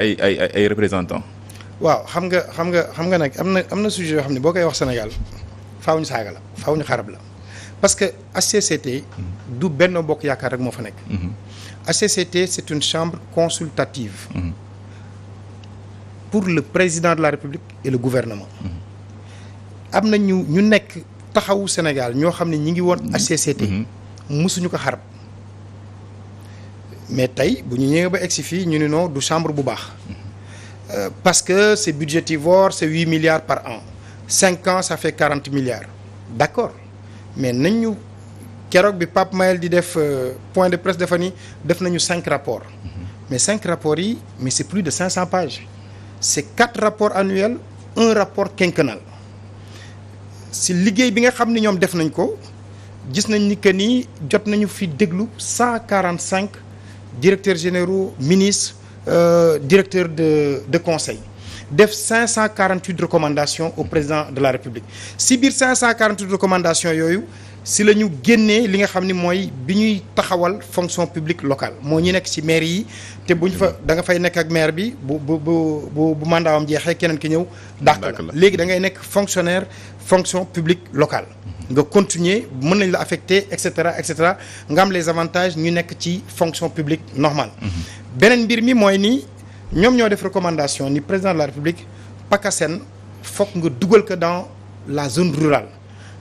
ay représentants. waaw xam nga nag am na sujet yoo xam ne boo koy wax Sénégal faaw ñu saaga la faaw ñu xarab la parce que HCCT du Benno Bokk Yaakaar rek moo fa nekk. HCCT c'est une chambre consultative pour le président de la République et le gouvernement. am na ñu nekk taxawu Sénégal ñoo xam ne ñi ngi woon HCCT. musuñu ko xarab mais tey bu ñu ñëwee ba egsi fii ñu ne non du chambre bu baax. Parce que c'est budgétivore, c'est 8 milliards par an. 5 ans, ça fait 40 milliards. D'accord. Mais nous, keroog bi Pape Mayel di def point de presse dafa ni def nañu 5 rapports. Mais 5 rapports yi, mais c'est plus de 500 pages. C'est 4 rapports annuels, 1 rapport quinquennal. Si liggéey bi nga xam ni ñoom def nañ ko, gis nañ ni que ni jot nañu fi déglu 145 directeurs généraux, ministres, directeur de conseil def 548 recommandations au président de la République si biir 548 recommandations yooyu si la ñu génnee li nga xam ni mooy bi ñuy taxawal fonction publique locale moo ñu nekk ci maire yi te buñ fa da nga fay nekk ak maire bi bu mandaawam jeexee keneen ki ñëw dàq la léegi da ngay nekk fonctionnaire fonction publique locale nga continuer mën nañ la affecté et cetera nga am les avantages ñu nekk ci fonction publique normale. beneen mbir mi mooy ni ñoom ñoo def recommandation ni président de la République PACASEN foog nga dugal ko dans la zone rurale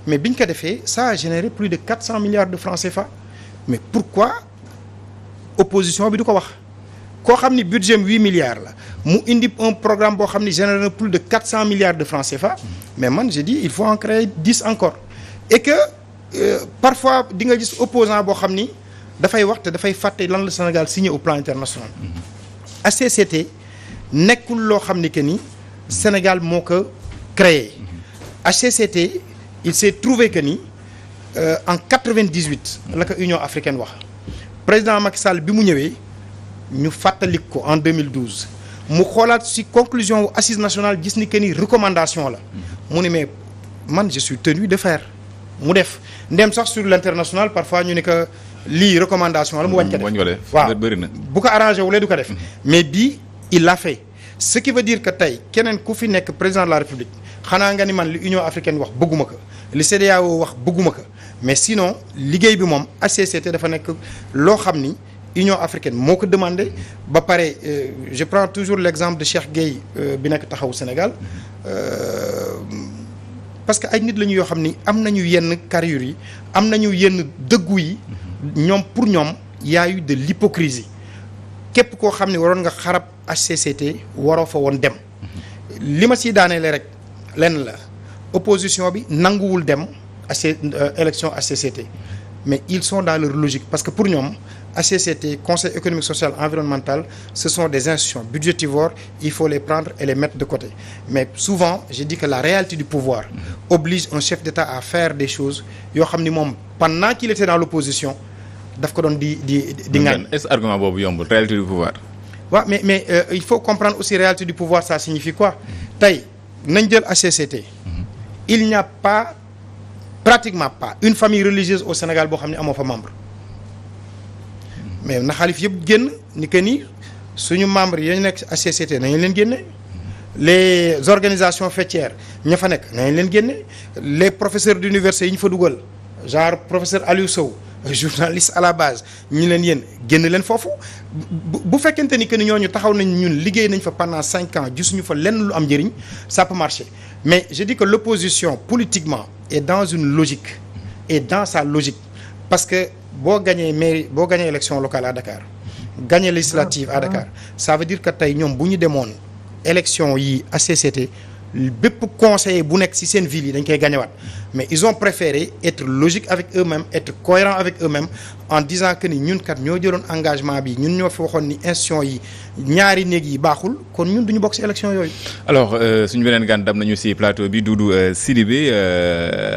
mais biñ ko defee ça a généré plus de 400 milliards de francs CFA mais pourquoi opposition bi du ko wax koo xam ni budget 8 milliards la mu indi un programme boo xam ni généré na plus de 400 milliards de francs CFA mais man je dis il faut en créer 10 encore et que parfois di nga gis opposant boo xam ni dafay wax te dafay fàtte lan la Sénégal signé au plan international. HCCT nekkul loo xam ni que ni Sénégal moo ko créé. HCCT il s'est trouvé que ni en 98 la ko Union africaine wax président Macky Sall bi mu ñëwee ñu fàttalik ko en 2012 mu xoolaat ci conclusion wu assise nationale gis ni que ni recommandation la mu ne mais man je suis tenu de faire mu def ndem sax sur l'international parfois ñu ne que lii recommandation la mu wañ ko def waaw bu ko arrangé wulee du ko def mais bii il l'a fait ce qui veut dire que tey keneen ku fi nekk président de la République xanaa nga ni man li Union africaine wax bëgguma ko li CEDEAO wax bëgguma ko mais sinon liggéey bi moom HCCT dafa nekk loo xam ni Union africaine moo ko demandé ba pare je prends toujours l'exemple de Cheikh Gueye bi nekk taxawu Sénégal parce que ay nit la ñu yoo xam ni am nañu yenn carrure yi am nañu yenn dëggu yi ñoom pour ñoom y a eu de l'hypocrisie képp koo xam ne waroon nga xarab HCCT waroo fa woon dem li ma siy daaneele rek lenn la opposition bi nanguwul dem élection HCCT mais ils sont dans leur logique parce que pour ñoom HCCT Conseil économique social environnemental ce sont des institutions budgétivores il faut les prendre et les mettre de côté mais souvent je dis que la réalité du pouvoir oblige un chef d'État à faire des choses yoo xam ni moom pendant qu'il était dans l'opposition daf ko doon di ŋañ. est-ce que argument boobu yombul réalité du pouvoir. waaw mais il faut comprendre aussi réalité du pouvoir ça signifie quoi tey nañ jël HCCT il n'y a pas pratiquement pas une famille religieuse au Sénégal boo xam ne amoo fa membre mais na xaalif yëpp génn ni que ni suñu membre yi ñu nekk HCCT nañu leen génne les organisations faîtières ña fa nekk nañu leen génne les professeurs d'université yi ñu fa dugal genre professeur Aliou Sow journaliste à la base ñu leen yéen génn leen foofu bu fekkente ni que ni ñooñu taxaw nañ ñun liggéey nañ fa pendant 5 ans gisuñu fa lenn lu am njëriñ ça peut marcher mais je dis que l'opposition politiquement est dans une logique et dans sa logique parce que boo gañee mairie boo gañee élection locale à Dakar gagné législative à Dakar ça veut dire que tey ñoom bu ñu demoon élection yi HCCT bépp conseiller bu nekk ci seen ville yi dañ koy gañewaat mais ils ont préféré être logique avec eux-mêmes être cohérent avec eux-mêmes en disant que ni ñun kat ñoo jëloon engagement bi ñun ñoo fi waxoon ni institution yi ñaari néeg yi baaxul kon ñun duñu bokk ci élection yooyu. alors suñu beneen gan dam nañu ci plateau bi Doudou Sidibé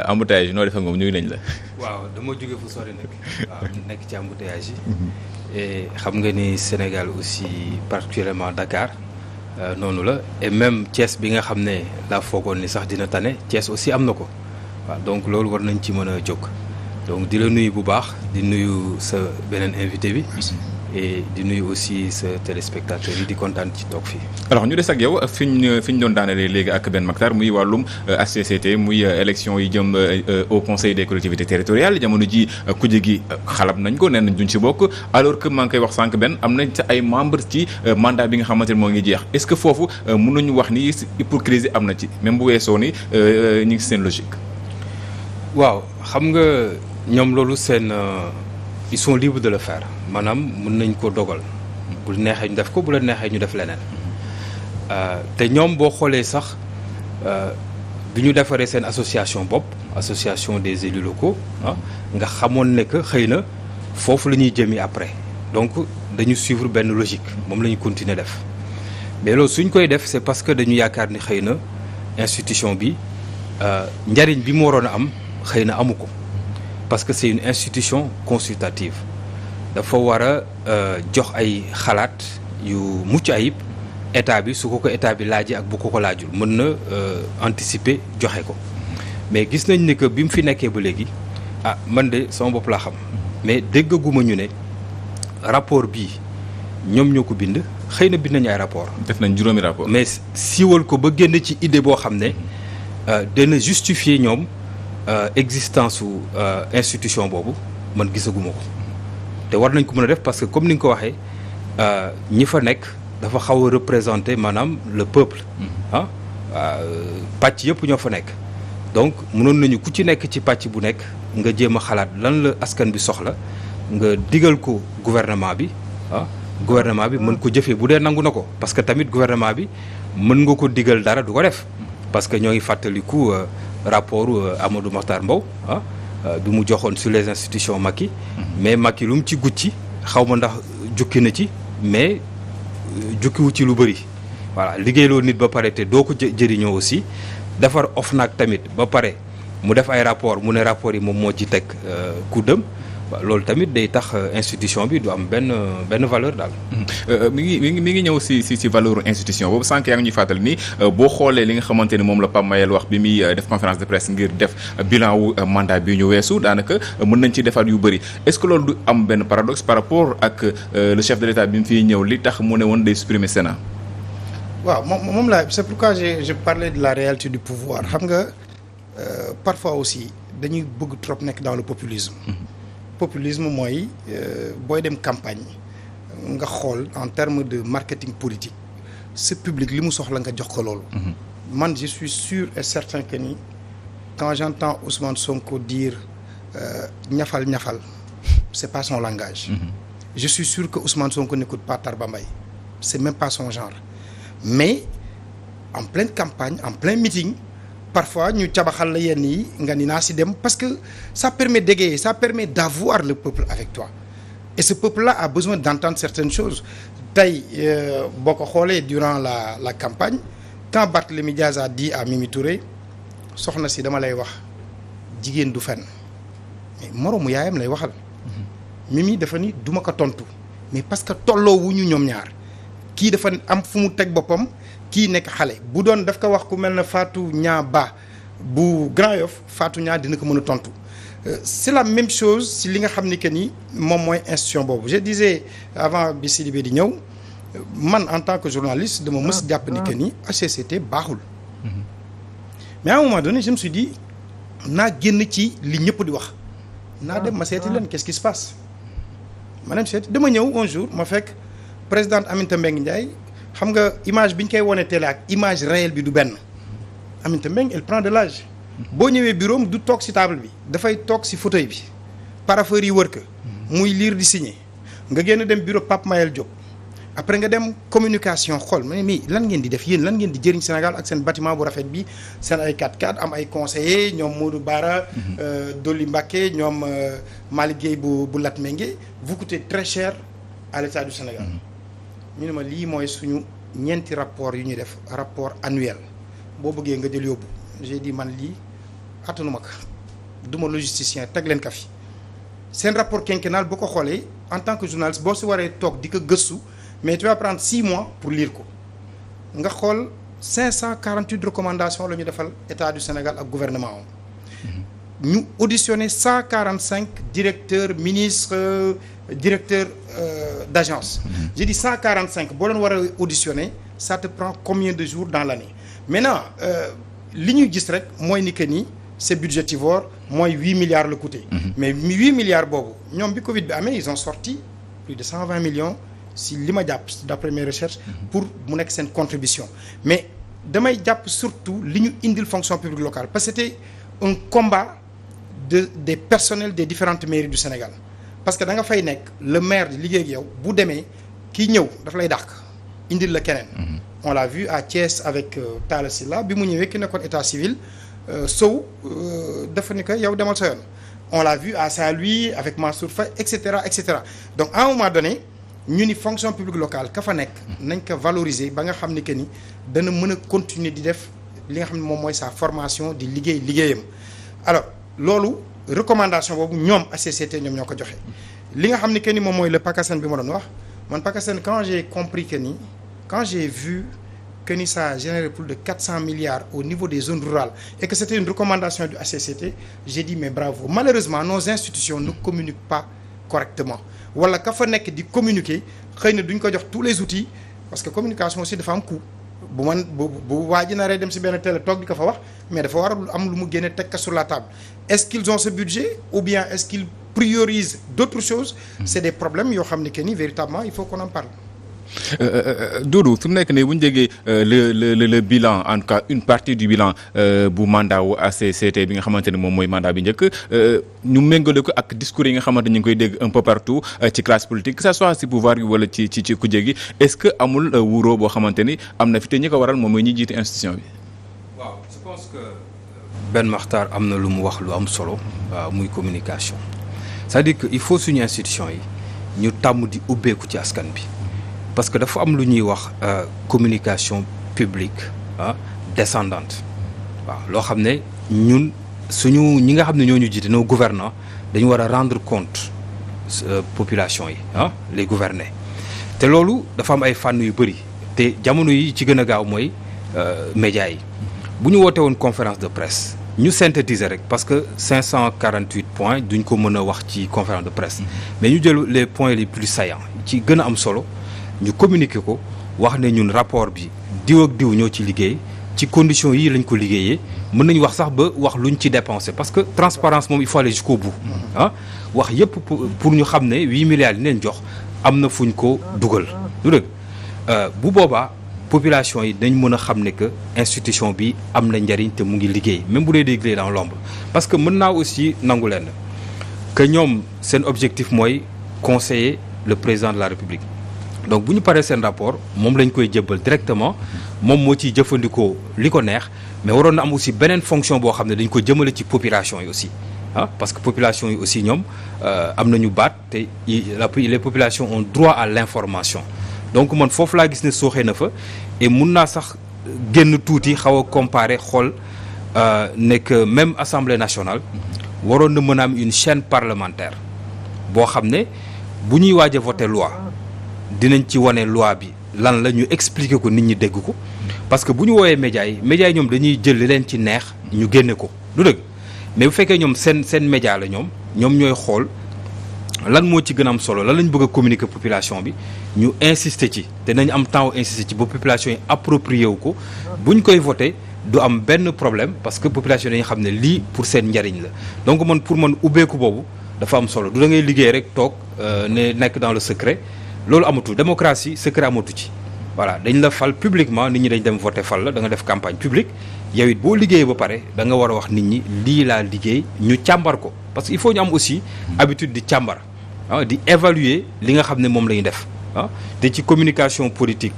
embouteillage noo def ak moom ñuy nañ la. waaw dama jóge fu sori nag. waaw nekk ci embouteillage yi. et xam nga ni Sénégal aussi particulièrement Dakar. noonu la et même Thiès bi nga xam ne laa foogoon ni sax dina tane Thiès aussi am na ko waaw donc loolu war nañ ci mën a jóg donc di la nuyu bu baax di nuyu sa beneen invité bi et di nuyu aussi sa téléspectateurs yi di kontaan ci toog fii. alors ñu des ak yow fi ñu doon daanelee léegi ak Ben Mactar muy wàllum HCCT muy élection yi jëm au conseil des collectivités territoriales jamono ji kuje gi xalab nañ ko nee nañ duñ ci bokk alors que maa ngi koy wax sànq Ben am nañ sa ay membres ci mandat bi nga xamante ne moo ngi jeex est-ce que foofu mën nañu wax ni hypocrisie am na ci même bu weesoo ni ñu ngi seen logique. waaw xam nga ñoom loolu seen ils sont libres de le faire maanaam mën nañ ko dogal bu neexee ñu def ko bu la neexee ñu def leneen te ñoom boo xoolee sax bi ñu defaree seen association bopp association des élus locaux nga xamoon ne que xëy na foofu la ñuy jëmi après donc dañu suivre benn logique moom la ñu continuer def mais loolu suñ koy def c'est parce que dañu yaakaar ni xëy na institution bi njariñ bi mu waroon a am xëy na amu ko parce que c'est une institution consultative dafa war a jox ay xalaat yu mucc ayib état bi su ko état bi laajee ak bu ko laajul mën na anticiper joxe ko mais gis nañ ni que bi mu fi nekkee ba léegi man de sama bopp laa xam mais déggaguma ñu ne rapport bii ñoom ñoo ko bind xëy na bind nañu ay rapport def nañ juróomi rapport mais siiwal ko ba génn ci idée boo xam ne dana justifier ñoom existence su institution boobu man gisaguma ko te war nañ ko mën a def parce que comme ni nga ko waxee ñi fa nekk dafa xaw a représenter maanaam le peuple pàcc yëpp ñoo fa nekk donc mënoon nañu ku ci nekk ci pàcc bu nekk nga jéem a xalaat lan la askan bi soxla nga digal ko gouvernement bi gouvernement bi mën ko jëfee bu dee nangu na ko parce que tamit gouvernement bi mën nga ko digal dara du ko def parce que ñoo ngi fàttaliku rapport Amadou Mahtar Mbow bi mu joxoon sur les institutions Macky mais Macky lu mu ci gucci xaw ma ndax jukki na ci mais jukkiwu ci lu bëri voilà liggéeyloo nit ba pare te doo ko jëriñoo aussi defar OFNAC tamit ba pare mu def ay rapport mu ne rapport yi moom moo ci teg kuddam loolu tamit day tax institution bi du am benn valeur daal. mi ngi ñëw si valeur institution boobu sànq yaa ngi ñuy fàttali ni boo xoolee li nga xamante ni moom la Pape Mayel wax bi muy def conférence de presse ngir def bilan wu mandat bi ñu weesu daanaka mën nañ ci defaat yu bëri est-ce que loolu du am benn paradoxe par rapport ak le chef de l'État bi mu fiy ñëw li tax mu ne woon day supprimer Sénat. waaw moom la c'est pourquoi je parlais de la réalité du pouvoir xam nga parfois aussi dañuy bëgg trop nekk dans le populisme. Populisme mooy booy dem campagne nga xool en termes de marketing politique ce public li mu soxla nga jox ko loolu. man je suis sûr et certain que ni quand j'entends Ousmane Sonko dire ñafal c'est pas son langage. Je suis sûr que Ousmane Sonko n'écoute pas Tarba Mbaye c'est même pas son genre mais en pleine campagne en plein meeting. Parfois ñu cabaxal la yenn yi nga ni naa si dem parce que ça permet d'égayer ça permet d'avoir le peuple avec toi et ce peuple-là a besoin d'entendre certaines choses tey boo ko xoolee durant la campagne quand Barthélémy Diaz a dit à Mimi Touré soxna si dama lay wax jigéen du fen mais moroomu yaayam lay waxal Mimi dafa ni duma ko tontu mais parce que tolloo wu ñu ñoom ñaar kii dafa am fu mu teg boppam kii nekk xale bu doon daf ko wax ku mel ne Fatou Nia Ba bu Grand Yoff Fatou Nia dina ko mën a tontu c'est la même chose si li nga xam ni que ni moom mooy institution boobu je disais avant bi Sidibé di ñëw man en tant que journaliste dama mës jàpp ni que ni HCCT baaxul mais à un moment donné je me suis dit naa génn ci li ñëpp di wax naa dem ma seeti leen qu'est-ce qui se passe ma dem seeti dama ñëw un jour ma fekk présidente Aminata Mbengue Ndiaye xam nga image bi ñu koy wone télé ak image réelle bi du benn Aminata Mbengue elle prend de l'âge boo ñëwee bureau du toog ci table bi dafay toog ci fauteuil bi parapheur yi wër ko muy lire di signer nga génn dem bureau Pape Mayel Diop après nga dem communication xool ma ne mii lan ngeen di def yéen lan ngeen di jëriñ Sénégal ak seen bâtiment bu rafet bi seen ay 4x4 am ay conseillers ñoom Modou Bara Dolly Mbacké ñoom Malick Gueye bu Latmingué vous coûtez très cher à l'État du Sénégal ñu ne ma lii mooy suñu ñeenti rapport yu ñuy def rapport annuel boo bëggee nga jël yóbbu j'ai dit man lii attanuma ko duma logisticien teg leen ka fi seen rapport quinquennal boo ko xoolee en tant que journaliste boo si waree toog di ko gëstu mais tu vas prendre 6 mois pour lire ko nga xool 548 recommandations la ñu defal État du Sénégal ak gouvernement am ñu auditionner 145 directeurs ministres directeurs d'agence. J'ai dit 145 boo leen war a auditionner ça te prend combien de jours dans l'année maintenant li ñuy gis rek mooy ni que ni c'est budgétivore mooy 8 milliards la coûté. Mais 8 milliards boobu ñoom bi Covid bi amee ils ont sorti plus de 120 millions si li ma jàpp d'après mes recherches pour mu nekk seen contribution mais damay jàpp surtout li ñu indil fonction publique locale parce que c'était un combat des personnels des différentes mairies du Sénégal parce que da nga fay nekk le maire di liggéey ak yow bu demee kii ñëw daf lay dàq indil la keneen. On l'a vu à Thiès avec Talla Sylla bi mu ñëwee ki nekkoon état civil Sow dafa ni que yow demal sa yoon. On l'a vu à Saint-Louis avec Mansour Faye et cetera et cetera donc à un moment donné ñu ni fonction publique locale ka fa nekk nañ ko valoriser ba nga xam ni que ni dana mën a continuer di def li nga xam ne moom mooy sa formation di liggéeyam alors loolu recommandation boobu ñoom HCCT ñoom ñoo ko joxe li nga xam ni que ni moom mooy le PACASEN bi ma doon wax man PACASEN quand j'ai compris que ni quand j'ai vu que ni ça a généré plus de 400 milliards au niveau des zones rurales et que c'était une recommandation du HCCT j'ai dit mais bravo malheureusement nos institutions ne communiquent pas correctement wala ka fa nekk di communiquer xëy na duñ ko jox tous les outils parce que communication aussi dafa am coût bu waa ji naree dem si benn télé toog di ko fa wax mais dafa war a am lu mu génne teg ko sur la table est-ce qu'ils ont ce budget ou bien est-ce qu'ils priorisent d'autres choses c'est des problèmes yoo xam ne que ni véritablement il faut qu'on en parle. Doudou fi mu nekk nii bu ñu déggee le bilan en tout cas une partie du bilan bu mandat wu HCCT bi nga xamante ne moom mooy mandat bi njëkk ñu méngale ko ak discours yi nga xamante ñu ngi koy dégg un peu partout ci classe politique que ça soit ci pouvoir yi wala ci kujje gi est-ce que amul wuuroo boo xamante ni am na fi te ñi ko waral moom mooy ñi jiite institution bi. waaw je pense que Ben Makhtar am na lu mu wax lu am solo muy communication c'est-à-dire que il faut suñu institution yi ñu tàmm di ubbeeku ci askan bi. parce que dafa am lu ñuy wax communication publique descendante waaw loo xam ne ñun ñi nga xam ne ñoo ñu jiite nos gouvernants dañu war a rendre compte population yi les gouvernés te loolu dafa am ay fànn yu bëri te jamono yi ci gën a gaaw mooy médias yi bu ñu woote woon conférence de presse ñu synthétiser rek parce que 548 points duñ ko mën a wax ci conférence de presse mais ñu jël les points les plus saillants ci gën a am solo ñu communiquer ko wax ne ñun rapport bi diw ak diw ñoo ci liggéey ci conditions yii lañ ko liggéeyee mën nañu wax sax ba wax luñ ci dépensé parce que transparence moom il faut aller jusqu'au bout wax yépp pour ñu xam ne 8 milliards yi leen jox am na fuñ ko dugal lu dëgg bu boobaa population yi dañ mën a xam ne que institution bi am na njariñ te mu ngi liggéey même bu dee liggéey dans l'ombre parce que mën naa aussi nangu leen que ñoom seen objectif mooy conseiller le président de la République donc bu ñu paree seen rapport moom lañ koy jébbal directement moom moo ciy jëfandikoo li ko neex mais waroon na am aussi beneen fonction boo xam ne dañ ko jëmale ci population yi aussi parce que population yi aussi ñoom am nañu baat te les populations ont droit à l'information donc man foofu laa gis ne sooxee na fa et mun naa sax génn tuuti xaw a comparer xool ne que même Assemblée nationale waroon na mën a am une chaîne parlementaire boo xam ne bu ñuy waaj a voter loi dinañ ci wane loi bi lan la ñu expliquer ko nit ñi dégg ko parce que bu ñu woowee médias yi ñoom dañuy jël li leen ci neex ñu génne ko du dëgg mais bu fekkee ñoom seen média la ñoom ñooy xool lan moo ci gën a am solo lan lañ bëgg a communiquer population bi ñu insister ci te nañ am temps insister ci ba population yi approprié wu ko bu ñu koy voter du am benn problème parce que population dañuy xam ne lii pour seen njariñ la donc pour man ubbeeku boobu dafa am solo du da ngay liggéey rek toog ne nekk dans le secret loolu amatul démocratie secret amatu ci voilà dañ la fal publiquement nit ñi dañ dem voter fal la da nga def campagne publique yow it boo liggéeyee ba pare da nga war a wax nit ñi lii laa liggéey ñu càmbar ko parce que il faut ñu am aussi habitude di càmbar di évaluer li nga xam ne moom la ñu def te ci communication politique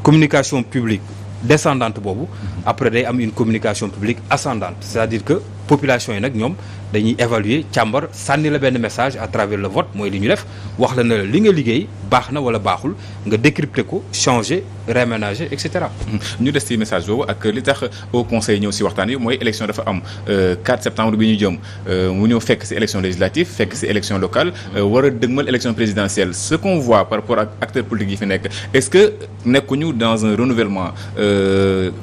communication publique descendante boobu après day am une communication publique ascendante c'est-à-dire que population yi nag ñoom dañuy évaluer càmbar sànni la benn message à travers le vote mooy li ñu def wax la ne la li nga liggéey baax na wala baaxul nga décrypter ko changer réaménager et cetera. ñu des ci message boobu ak li tax au conseil ñëw ci waxtaan yi mooy élection dafa am 4 septembre bi ñu jëm mu ñëw fekk ci élection législative fekk ci élection locale war a dëgmal élection présidentielle ce qu'on voit par rapport ak acteurs politiques yi fi nekk est-ce que nekkuñu dans un renouvellement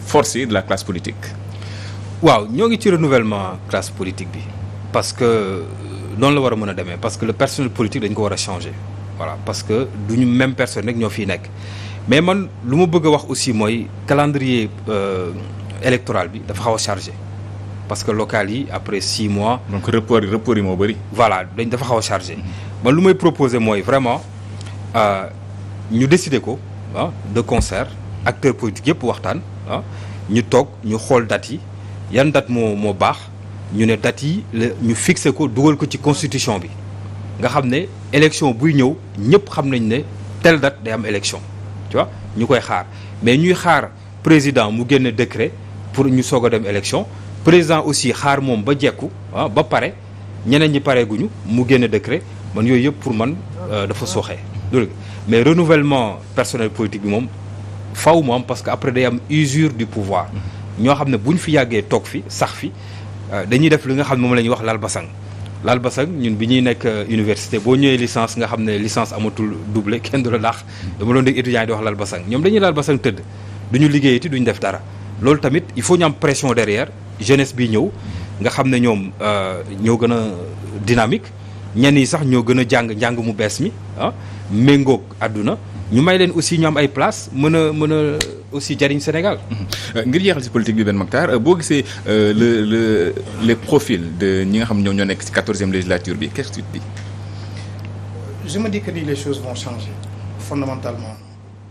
forcé de la classe politique. waaw ñoo ngi ci renouvellement classe politique bi parce que noonu la war a mën a demee parce que le personnel politique dañ ko war a changer voilà parce que duñu même personne rek ñoo fiy nekk mais man lu ma bëgg a wax aussi mooy calendrier électoral bi dafa xaw a chargé parce que local yi après 6 mois. donc report yi moo bëri. voilà dafa xaw a chargé man lu may proposer mooy vraiment ñu décider ko de concert acteurs politiques yëpp waxtaan ñu toog ñu xool dates yi yan date moo baax ñu ne dates yi ñu fixé ko dugal ko ci constitution bi nga xam ne élection buy ñëw ñëpp xam nañ ne telle date day am élection tu vois ñu koy xaar mais ñuy xaar président mu génne décret pour ñu soog a dem élection président aussi xaar moom ba jekku ba pare ñeneen ñi pareeguñu mu génne décret man yooyu yëpp pour man dafa sooxee loolu mais renouvellement personnel politique bi moom faw mu am parce que après day am usure du pouvoir ñoo xam ne bu ñu fi yàggee toog fi sax fi dañuy def li nga xam ne moom la ñuy wax laal basang ñun bi ñuy nekk université boo ñëwee licence nga xam ne licence amatul doublé kenn du la daax dama doon dégg étudiants yi di wax laal basang ñoom dañuy laal basang tëdd duñu liggéeyati duñu def dara loolu tamit il faut ñu am pression derrière jeunesse bi ñëw nga xam ne ñoom ñoo gën a dynamique ñenn yi sax ñoo gën a njàng mu bees mi méngoog àdduna ñu may leen aussi ñu am ay place mën a aussi jariñ Sénégal. ngir jeexal ci politique bi Ben Mactar boo gisee les profils de ñi nga xam ñoom ñoo nekk ci 14e législature bi qu'est-ce que tu dis. je me dis que les choses vont changer fondamentalement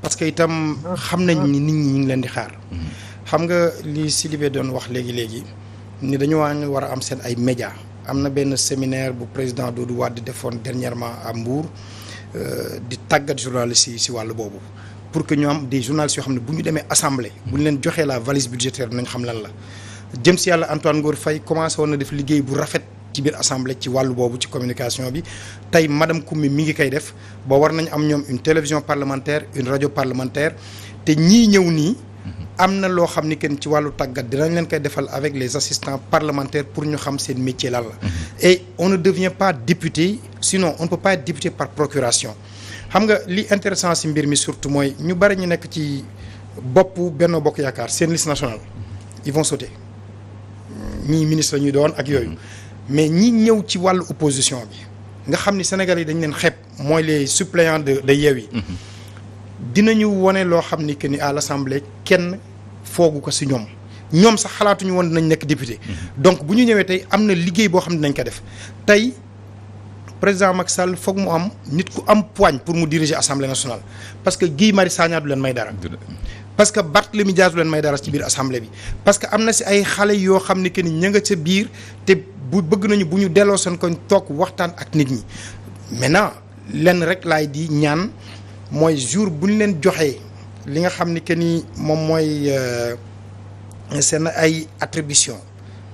parce que itam xam nañ ni nit ñi ñu ngi leen di xaar. xam nga li Sidibé doon wax léegi ni dañu war a am seen ay médias am na benn séminaire bu président Doudou Wade defoon dernièrement à Mbour di tàggat journalistes yi si wàllu boobu pour que ñu am des journalistes yoo xam ne bu ñu demee assemblée bu ñu leen joxee la valise budgétaire nañ xam lan la jëm si yàlla Antoine Ngor Faye commencé woon na def liggéey bu rafet ci biir assemblée ci wàllu boobu ci communication bi tey madame Koumi mi ngi koy def ba war nañ am ñoom une télévision parlementaire une radio parlementaire te ñii ñëw nii am na loo xam ni kenn ci wàllu tàggat dinañ leen koy defal avec les assistants parlementaires pour ñu xam seen métier lan la et on ne devient pas député sinon on ne peut pas être député par procuration xam nga li intéressant ci mbir mi surtout mooy ñu bari ñu nekk ci boppu Benno Bokk Yaakaar seen liste nationale ils vont sauter ñii ministre la ñuy doon ak yooyu mais ñi ñëw ci wàllu opposition bi nga xam ni Sénégal yi dañ leen xeeb mooy les suppléants de Yewwi dinañu wone loo xam ni que ni à l'Assemblée kenn foogu ko ci ñoom sax xalaatuñu woon dinañ nekk député donc bu ñu ñëwee tey am na liggéey boo xam ne dinañ ko def tey président Macky Sall foog mu am nit ku am poigne pour mu diriger Assemblée nationale parce que Guy Marius Sagna du leen may dara parce que Barthélémy Dias du leen may dara ci biir assemblée bi parce que am na ci ay xale yoo xam ne que ni ña nga ca biir te bu bëgg nañu bu ñu delloo seen koñ toog waxtaan ak nit ñi maintenant lenn rek laay di ñaan mooy jour bu ñu leen joxee li nga xam ni que ni moom mooy seen ay attribution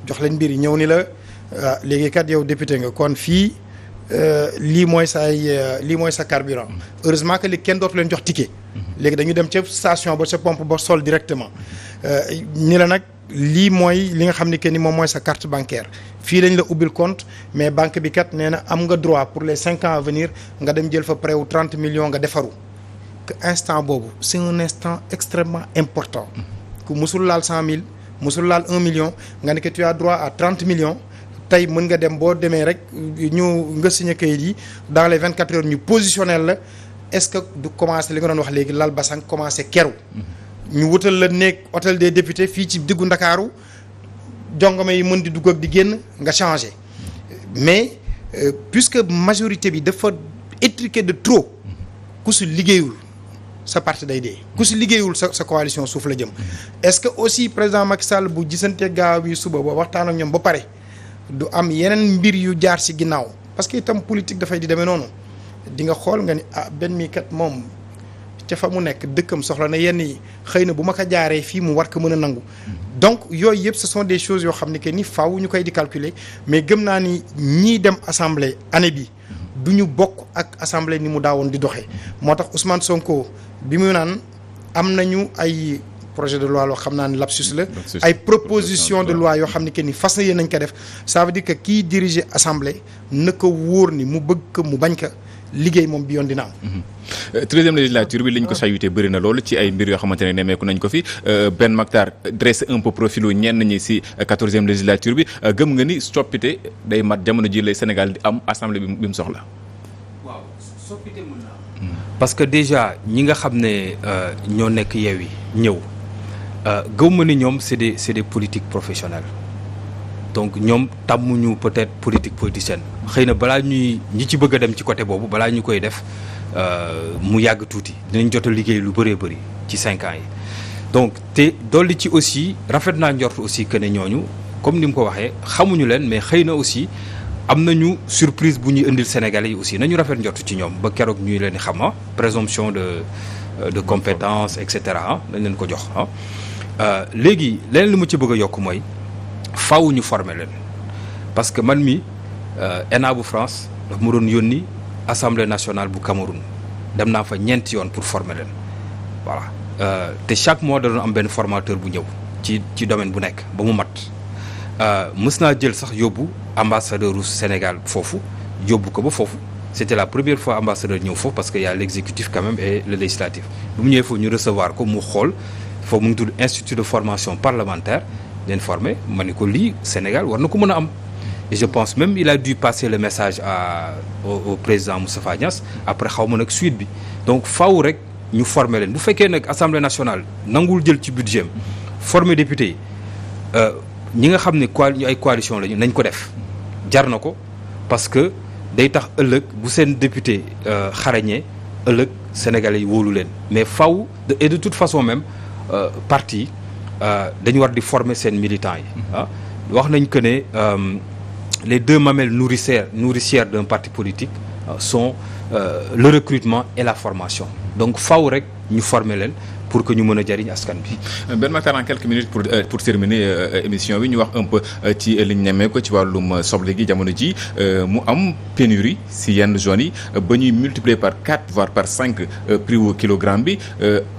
jox leen mbir yi ñëw ni la léegi kat yow député nga kon fii lii mooy sa carburant heureusement que li kenn dootu leen jox ticket léegi dañu dem ca station ba ca pompe ba sol directement ni la nag lii mooy li nga xam ni que ni moom mooy sa carte bancaire fii lañ la ubbil compte mais banque bi kat nee na am nga droit pour les 5 ans à venir nga dem jël fa prêt wu 30 millions nga defaru que instant boobu c'est un instant extrêmement important ku musul laal 100 000 musul laal 1 million nga ne que tu as droit à 30 millions tey mën nga dem boo demee rek ñu nga signé kayit yi dans les 24 heures ñu positionnel la est-ce que du commencer li nga doon wax léegi lal basang commencer keru ñu wutal la nekk hôtel des députés fii ci diggu Ndakaaru jongama yi mën di dugg ak di génn nga changer mais puisque majorité bi dafa étriqué de trop ku si liggéeyul sa parti day dee ku si liggéeyul sa coalition suuf la jëm est-ce que aussi président Macky Sall bu gisante gaaw yi suba ba waxtaan ak ñoom ba pare du am yeneen mbir yu jaar ci ginnaaw parce que itam politique dafay di demee noonu di nga xool nga ni benn mi kat moom ca fa mu nekk dëkkam soxla na yenn yi xëy na bu ma ko jaaree fii mu war ko mën a nangu donc yooyu yëpp ce sont des choses yoo xam ne que ni faaw ñu koy di calculer mais gëm naa ni ñii dem assemblée année bi du ñu bokk ak assemblée ni mu daawoon di doxee moo tax Ousmane Sonko bi mu naan am nañu ay projet de loi loo xam naa ne lapsus la ay proposition de loi yoo xam ne que ni fas na yéen nañ ko def ça veut dire que kii diriger assemblée na ko wóor ni mu bëgg ko mu bañ ko liggéey moom bi yoon dina am. 13e législature bi liñ ko sayute bëri na loolu ci ay mbir yoo xamante ne nemmeeku nañ ko fi Ben Mactar dresse un peu profilu ñenn ñi si 14e législature bi gëm nga ni soppite day mat jamono ji lay Sénégal di am assemblée bi mu soxla. waaw soppite mën na am. parce que déjà ñi nga xam ne ñoo nekk Yewwi ñëw gëw ma ni ñoom c'est des politiques professionnelles donc ñoom tàmmuñu peut-être politique politicienne xëy na balaa ñi ci bëgg a dem ci côté boobu balaa ñu koy def. mu yàgg tuuti dinañ jot a liggéey lu bëree bëri ci 5 ans yi donc te dolli ci aussi rafet naa njort aussi que ne ñooñu comme ni mu ko waxee xamuñu leen mais xëy na aussi am nañu surprise bu ñuy indil Sénégalais yi aussi nañu rafet njort ci ñoom ba keroog ñuy leen di xam présomption de compétence et cetera dañ leen ko jox léegi leneen li ma ci bëgg a yokk mooy faaw ñu former leen parce que man mi ENA bu France daf ma doon yónni. Assemblée nationale bu Cameroun dem naa fa ñeenti yoon pour former leen voilà te chaque mois da doon am benn formateur bu ñëw ci domaine bu nekk ba mu mat mës naa jël sax yóbbu ambassadeur u Sénégal foofu yóbbu ko ba foofu c'était la première fois ambassadeur ñëw foofu parce que y a l'exécutif quand même et le législatif bu mu ñëwee foofu ñu recevoir ko mu xool foofu mu ngi tudd institut de formation parlementaire leen formé ma ni ko lii Sénégal war na ko mën a am. Et je pense même il a dû passer le message au président Moustapha Niasse après xaw ma nag suite bi donc faaw rek ñu former leen bu fekkee nag assemblée nationale nangul jël ci budget former député yi ñi nga xam ne ay coalition lañu nañ ko def jar na ko parce que day tax ëllëg bu seen député xarañee ëllëg sénégalais yi wóolu leen mais faaw et de toute façon même parti dañu war di former seen militants yi wax nañ que ne les 2 mamelles nourricières d'un parti politique sont le recrutement et la formation donc faaw rek ñu former leen pour que ñu mën a jariñ askan bi. Ben Mactar en quelques minutes pour terminer émission bi ñu wax un peu ci li ñu nemmee ko ci wàllum soble gi jamono ji mu am pénurie si yenn zones yi ba ñuy multiplier par 4 voire par 5 prix wu kilogramme bi.